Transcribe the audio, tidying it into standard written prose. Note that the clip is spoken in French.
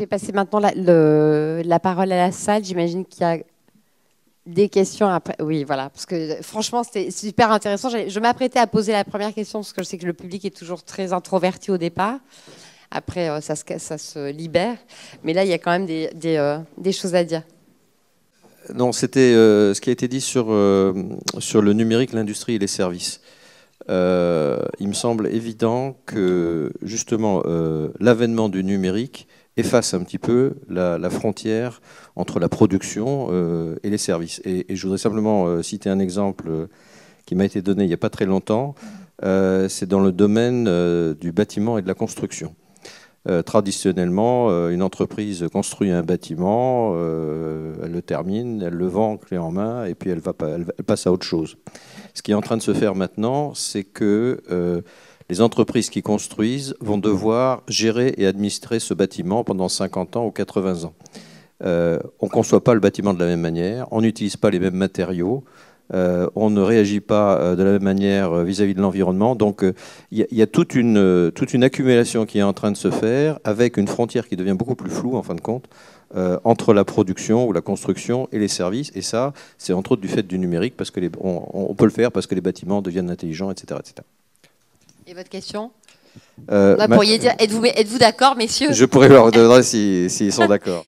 vais passer maintenant la parole à la salle. J'imagine qu'il y a des questions après. Oui, voilà, parce que franchement, c'était super intéressant. Je m'apprêtais à poser la première question parce que je sais que le public est toujours très introverti au départ. Après, ça se libère. Mais là, il y a quand même des choses à dire. Non, c'était ce qui a été dit sur le numérique, l'industrie et les services. Il me semble évident que justement l'avènement du numérique efface un petit peu la frontière entre la production et les services. Et je voudrais simplement citer un exemple qui m'a été donné il n'y a pas très longtemps. C'est dans le domaine du bâtiment et de la construction. Traditionnellement, une entreprise construit un bâtiment, elle le termine, elle le vend clé en main et puis elle passe à autre chose. Ce qui est en train de se faire maintenant, c'est que les entreprises qui construisent vont devoir gérer et administrer ce bâtiment pendant 50 ans ou 80 ans. On ne conçoit pas le bâtiment de la même manière, on n'utilise pas les mêmes matériaux, on ne réagit pas de la même manière vis-à-vis de l'environnement. Donc il y a toute une accumulation qui est en train de se faire avec une frontière qui devient beaucoup plus floue en fin de compte entre la production ou la construction et les services. Et ça, c'est entre autres du fait du numérique, parce que on peut le faire parce que les bâtiments deviennent intelligents, etc. etc. Et votre question? Vous pourriez dire, êtes-vous d'accord, messieurs? Je pourrais leur demander s'ils sont d'accord.